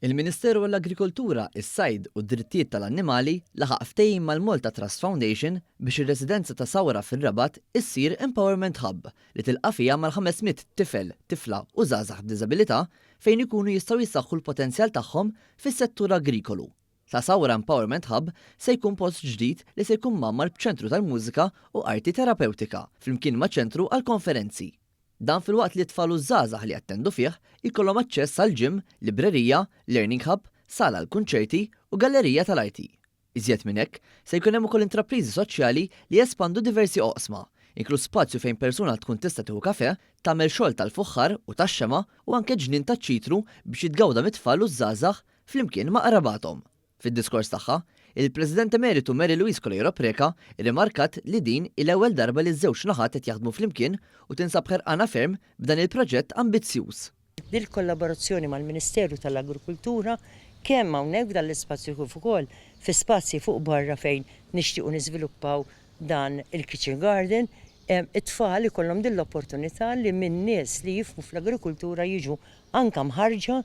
Il-Ministeru għall-Agrikoltura, is-Sajd u d-Drittijiet tal-Annimali laħaq ftehim mal-Malta Trust Foundation biex ir-residenza ta' Sawra fir-Rabat issir Empowerment Hub li tilqa' fiha mal-500 tifel, tifla u żgħażagħ b'diżabilità fejn ikunu jistgħu jissaħħu l-potenzjal tagħhom fis-settur agrikolu. Ta' Sawra Empowerment Hub se jkun post ġdid li se jkun mammar b'ċentru tal-mużika u arti terapewtika flimkien ma' ċentru għall-konferenzi. Dan fil-waqt li tfal u żgħażagħ li jattendu fih jkollhom aċċess għal ġim, librerija, learning hub, sala l-kunċerti u gallerija tal-arti. Iżjed minn hekk se jkun hemm ukoll intrapriżi soċjali li jespandu diversi oqsma, inkluż spazju fejn persuna tkun tista' tieħu kafè, tagħmel xogħol tal-fuħħar u tax-xema u anke ġnien taċ-ċitru biex jitgawda mit-tfal u żgħażagħ flimkien ma' qarabathom. Fid-diskors tagħha, il-President Emeritu Mary Louise Colejro Preca irrimarkat li din il-ewwel darba li ż-żewġ naħat qed jaħdmu flimkien u tinsab ħerqana ferm b'dan il-proġett ambizzjuż. Dil-kollaborazzjoni mal-Ministeru tal-Agrikultura kemm hawnhekk f'dan l-ispazju kif ukoll fi spazji fuq barra fejn nixtiequ niżviluppaw dan il-kitchen garden, it-tfal ikollhom din l-opportunità li minn nies li jifhmu fl-agrikultura jiġu anke mħarġa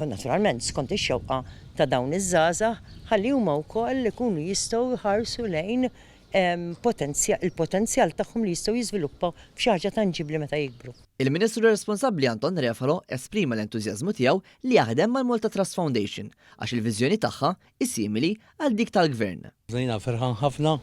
naturalment skont ix-xewqa ta' dawn iż-żgħażagħ ħalli huma wkoll ikunu jistgħu jħarsu lejn il-potenzjal tagħhom li jistgħu jiżviluppaw f'xi ħaġa tanġibbli meta jikbru. Il-Ministru responsabbli Anton Refalo esprima l-entużjażmu tiegħu li jaħdem mal-Malta Trust Foundation għax il-viżjoni tagħha issimili għal dik tal-Gvern. Żejna ferħan ħafna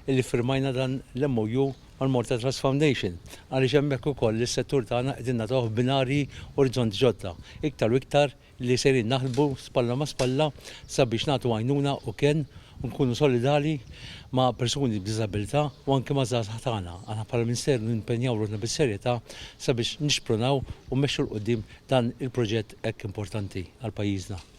illi firmajna dan l-MOU għal-Malta Trust Foundation għaliex hemmhekk ukoll is-settur tagħna qegħdin nagħtuh binari orizzonti ġodda, iktar u iktar li serin naħdbu spalla ma' spalla sabiex nagħtu għajnuna u kien nkunu solidali ma' persuni b'diżabilità u anke ma' żgħażagħ tagħna. Aħna bħala Ministeru nimpenjaw ruħna bis-serjetà sabiex nixprunaw u mmexxu l qudiem dan il-proġett hekk importanti għal pajjiżna.